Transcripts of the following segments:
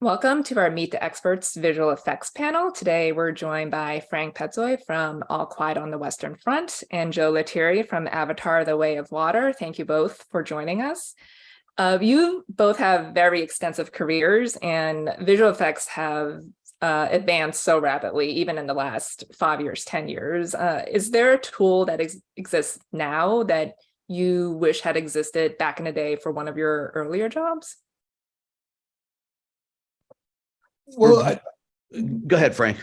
Welcome to our Meet the Experts visual effects panel. Today, we're joined by Frank Petzold from All Quiet on the Western Front and Joe Letteri from Avatar: The Way of Water. Thank you both for joining us. You both have very extensive careers, and visual effects have advanced so rapidly, even in the last 5 years, 10 years. Is there a tool that exists now that you wish had existed back in the day for one of your earlier jobs? Well, Go ahead, Frank.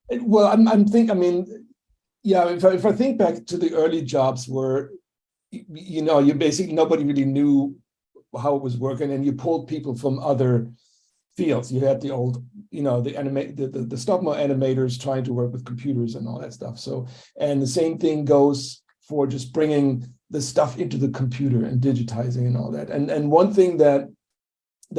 well, I'm think. I mean, yeah. If I think back to the early jobs, where you basically nobody really knew how it was working, and you pulled people from other fields. You had the old, the stop motion animators trying to work with computers and all that stuff. So, and the same thing goes for just bringing the stuff into the computer and digitizing and all that. And one thing that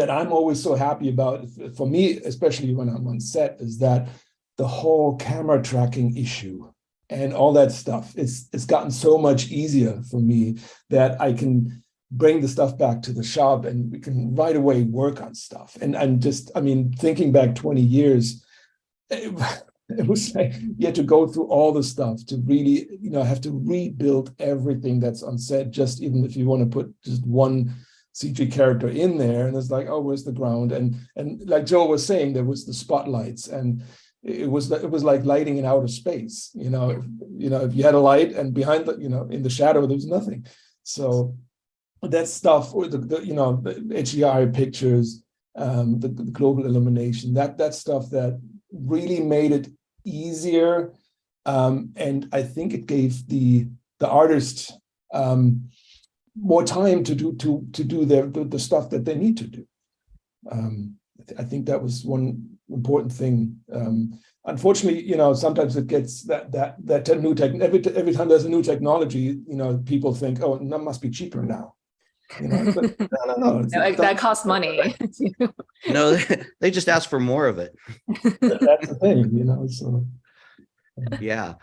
I'm always so happy about, for me, especially when I'm on set, is that the whole camera tracking issue and all that stuff, it's gotten so much easier for me that I can bring the stuff back to the shop and we can right away work on stuff. And just, I mean, thinking back 20 years, it was like you had to go through all the stuff to really, have to rebuild everything that's on set, just even if you want to put just one CG character in there, and it's like, oh, where's the ground? And like Joe was saying, there was the spotlights, and it was like lighting in outer space. If you had a light and behind in the shadow there was nothing. So that stuff, or the HDR pictures, the global illumination, that stuff that really made it easier, and I think it gave the artist more time to do the stuff that they need to do. I think that was one important thing. Unfortunately, sometimes it gets that new tech. Every time there's a new technology, people think, oh, that must be cheaper now. But no, that costs money. No, they just ask for more of it. That's the thing, So Yeah.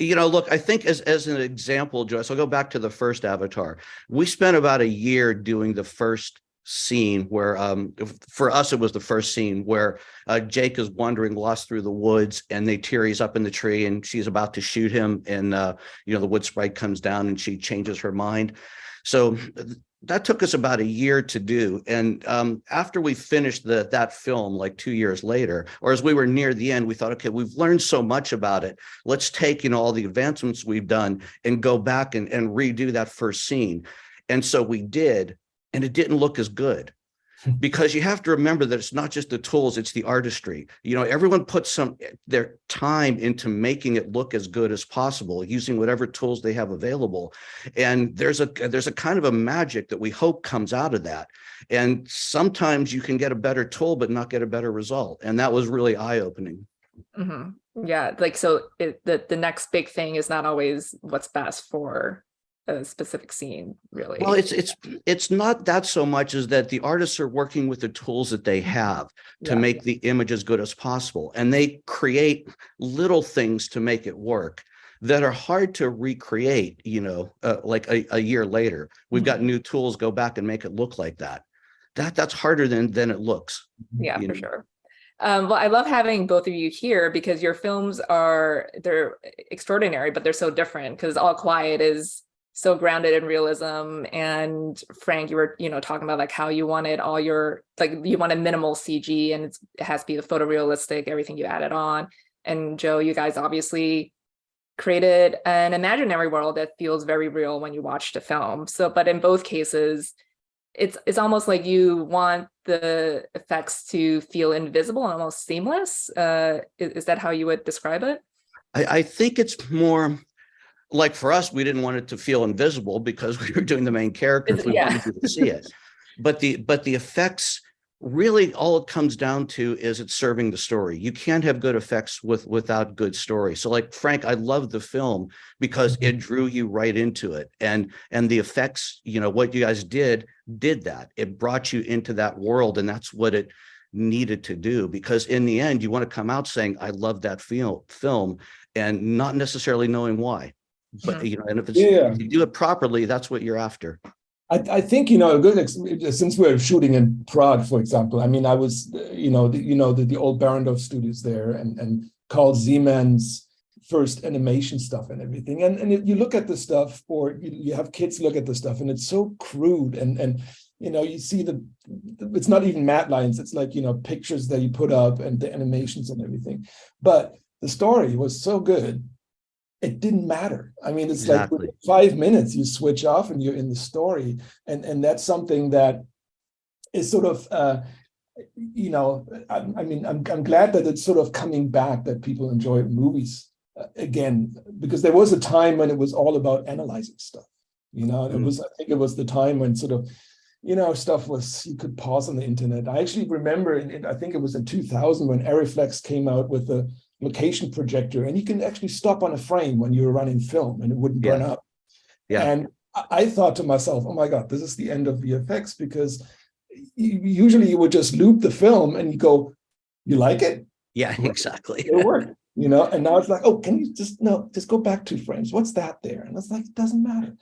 Look, I think as an example, Joyce, I'll go back to the first Avatar. We spent about a year doing the first scene where, for us, it was the first scene where Jake is wandering lost through the woods, and Neytiri's up in the tree, and she's about to shoot him, and the wood sprite comes down, and she changes her mind. So that took us about a year to do. And after we finished that film, like 2 years later, or as we were near the end, we thought, okay, we've learned so much about it. Let's take, all the advancements we've done and go back and redo that first scene. And so we did, and it didn't look as good. Because you have to remember that it's not just the tools, it's the artistry. Everyone puts their time into making it look as good as possible, using whatever tools they have available. And there's a kind of a magic that we hope comes out of that. And sometimes you can get a better tool, but not get a better result. And that was really eye-opening. Mm-hmm. Yeah, so the next big thing is not always what's best for a specific scene, really. Well, it's not that so much as that the artists are working with the tools that they have to make the image as good as possible, and they create little things to make it work that are hard to recreate. Like a year later, we've got new tools, go back and make it look like that. That's harder than it looks. Yeah, for sure. Well, I love having both of you here because your films they're extraordinary, but they're so different, because All Quiet is so grounded in realism, and Frank, you were talking about like how you wanted you wanted minimal CG, and it has to be the photorealistic, everything you added on. And Joe, you guys obviously created an imaginary world that feels very real when you watch the film. So, but in both cases, it's almost like you want the effects to feel invisible and almost seamless. Is that how you would describe it? I think it's more like, for us, we didn't want it to feel invisible because we were doing the main characters. We wanted you to see it. But the effects, really all it comes down to is it's serving the story. You can't have good effects without good story. So like, Frank, I love the film because it drew you right into it. And the effects, what you guys did that. It brought you into that world, and that's what it needed to do, because in the end, you want to come out saying, I love that film, and not necessarily knowing why. But and if you do it properly, that's what you're after. I think, a good since we're shooting in Prague, for example. I mean, I was, the old Barrandov studios there, and Carl Siemens' first animation stuff and everything. And you look at the stuff, or you have kids look at the stuff, and it's so crude, and you see it's not even matte lines. It's like, pictures that you put up and the animations and everything. But the story was so good, it didn't matter. I mean, it's Exactly. like 5 minutes, you switch off and you're in the story. And that's something that is sort of, I'm glad that it's sort of coming back, that people enjoy movies again, because there was a time when it was all about analyzing stuff. I think it was the time when sort of, stuff was, you could pause on the internet. I actually remember, I think it was in 2000 when Arriflex came out with the location projector, and you can actually stop on a frame when you were running film and it wouldn't burn up. Yeah. And I thought to myself, oh my God, this is the end of VFX, because usually you would just loop the film and you go, you like it? Yeah, exactly. It'll work, and now it's like, oh, can you just go back 2 frames? What's that there? And it's like, it doesn't matter.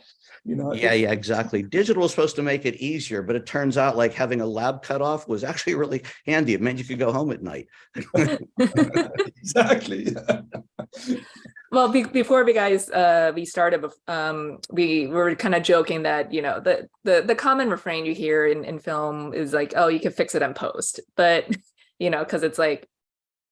Yeah, exactly. Digital was supposed to make it easier, but it turns out like having a lab cutoff was actually really handy. It meant you could go home at night. Exactly. Well, before we started, we were kind of joking that, the common refrain you hear in film is like, oh, you can fix it in post, but because it's like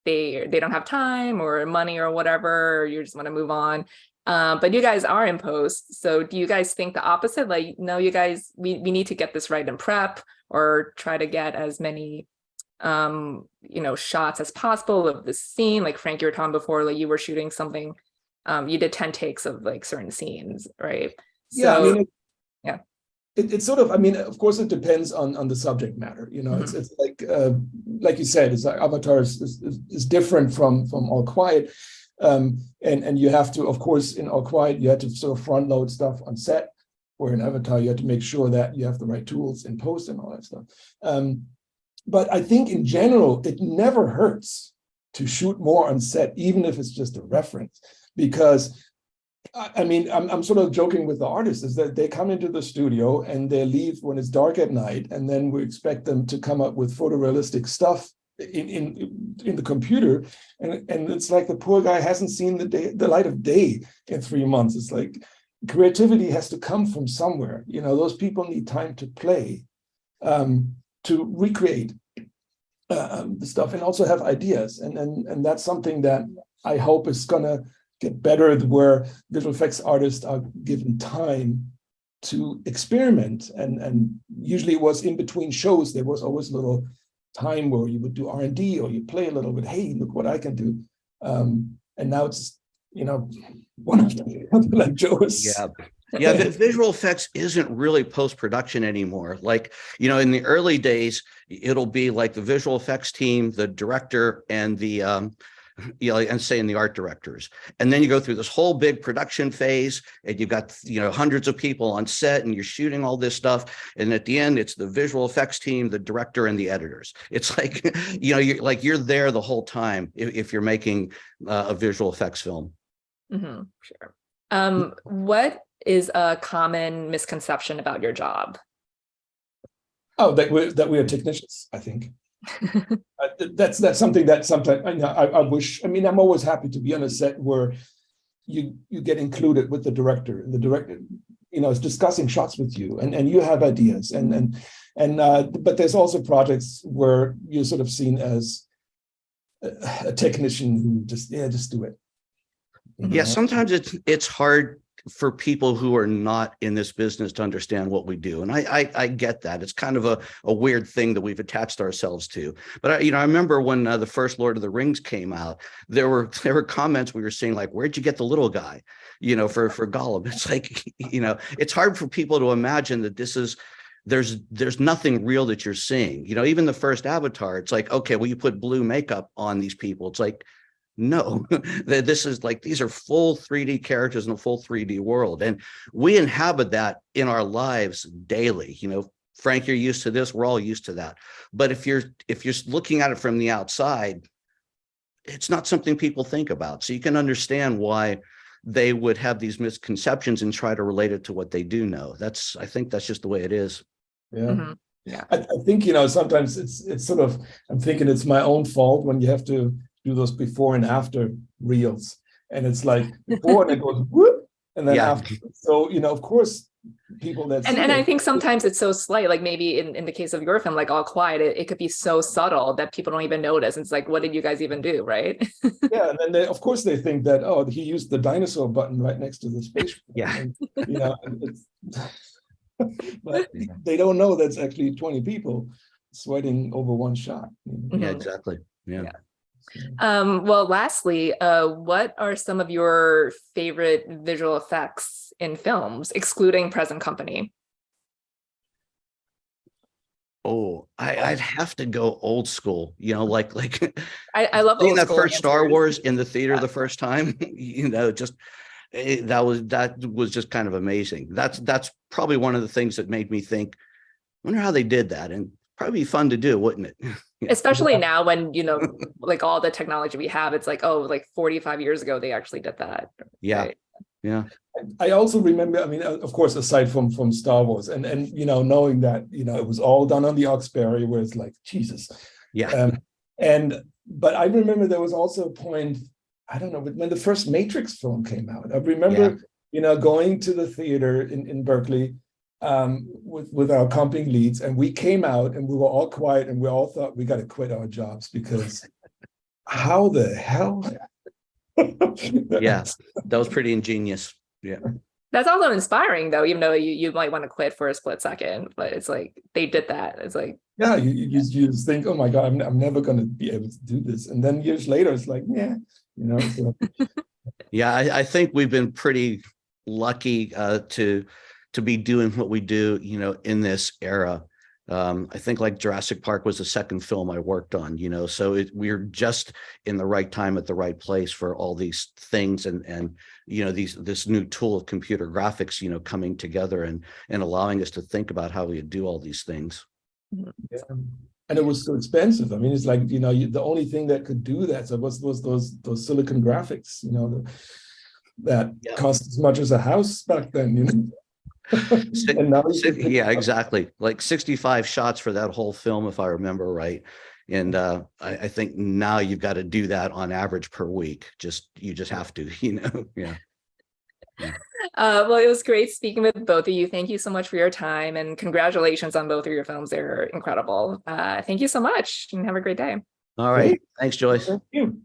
they don't have time or money or whatever, or you just want to move on. But you guys are in post. So do you guys think the opposite? Like, no, you guys, we need to get this right in prep, or try to get as many, shots as possible of the scene? Like Frank, you were talking before, like you were shooting something, you did 10 takes of like certain scenes, right? Yeah, So, it's sort of, of course, it depends on the subject matter. It's like you said, it's like Avatar is different from All Quiet. And you have to, of course, in All Quiet, you had to sort of front load stuff on set, where in Avatar, you had to make sure that you have the right tools in post and all that stuff. But I think in general, it never hurts to shoot more on set, even if it's just a reference, because I'm sort of joking with the artists, is that they come into the studio and they leave when it's dark at night, and then we expect them to come up with photorealistic stuff in the computer, and it's like the poor guy hasn't seen the light of day in 3 months. It's like creativity has to come from somewhere. Those people need time to play, to recreate the stuff, and also have ideas, and that's something that I hope is gonna get better, where visual effects artists are given time to experiment, and usually it was in between shows. There was always a little time where you would do R&D, or you play a little bit. Hey, look what I can do. And now it's, one of them, like Joyce. Yeah, the visual effects isn't really post-production anymore. Like, in the early days, it'll be like the visual effects team, the director, and the and saying the art directors. And then you go through this whole big production phase, and you've got, hundreds of people on set, and you're shooting all this stuff. And at the end, it's the visual effects team, the director, and the editors. It's like, you're there the whole time if you're making a visual effects film. Mm-hmm, sure. What is a common misconception about your job? Oh, that we're technicians, I think. That's something that sometimes I wish. I'm always happy to be on a set where you get included with the director, and the director, is discussing shots with you, and you have ideas, but there's also projects where you're sort of seen as a technician who just do it. Yeah, sometimes it's hard for people who are not in this business to understand what we do. And I get that. It's kind of a weird thing that we've attached ourselves to. But I remember when the first Lord of the Rings came out, there were comments we were seeing like, where'd you get the little guy, for Gollum? It's like, it's hard for people to imagine that there's nothing real that you're seeing. Even the first Avatar, it's like, okay, well, you put blue makeup on these people. It's like, no, this is like, these are full 3D characters in a full 3D world. And we inhabit that in our lives daily. Frank, you're used to this. We're all used to that. But if you're looking at it from the outside, it's not something people think about. So you can understand why they would have these misconceptions and try to relate it to what they do know. I think that's just the way it is. Yeah. Mhm. Yeah. I think, sometimes it's sort of, I'm thinking it's my own fault when you have to do those before and after reels. And it's like before and it goes whoop, and then Yeah. after. So, of course, people that And see I it, think sometimes it's so slight, like maybe in the case of your film, like All Quiet, it could be so subtle that people don't even notice. It's like, what did you guys even do, right? yeah, and then of course they think that, oh, he used the dinosaur button right next to the space. Yeah. And, it's, but they don't know that's actually 20 people sweating over one shot. Yeah, Mhm. exactly. Yeah. Well, lastly, what are some of your favorite visual effects in films, excluding Present Company? Oh, I'd have to go old school, like I love seeing old that school first Star answers. Wars in the theater Yeah. the first time, just that was just kind of amazing. That's probably one of the things that made me think, wonder how they did that, and probably be fun to do, wouldn't it? Especially now when, like all the technology we have, it's like, oh, like 45 years ago, they actually did that. Yeah. Right? Yeah. I also remember, of course, aside from Star Wars and knowing that, it was all done on the Oxberry, where it's like, Jesus. Yeah. But I remember there was also a point, I don't know, when the first Matrix film came out. I remember, going to the theater in Berkeley with our comping leads, and we came out and we were all quiet and we all thought we got to quit our jobs because how the hell? Yeah, that was pretty ingenious. Yeah. That's also inspiring, though, even though you might want to quit for a split second, but it's like they did that. It's like, yeah, you just think, oh my God, I'm never going to be able to do this. And then years later, it's like, yeah, So. Yeah, I think we've been pretty lucky to be doing what we do, in this era. I think like Jurassic Park was the second film I worked on, so we're just in the right time at the right place for all these things and this new tool of computer graphics, coming together and allowing us to think about how we do all these things. Yeah. And it was so expensive. I mean, it's like, the only thing that could do that was those silicon graphics, that cost as much as a house back then, And now Yeah, exactly. Like 65 shots for that whole film, if I remember right. And I think now you've got to do that on average per week. You just have to, Yeah. well, it was great speaking with both of you. Thank you so much for your time, and congratulations on both of your films. They're incredible. Thank you so much, and have a great day. All right. Thanks, Joyce. Thank you.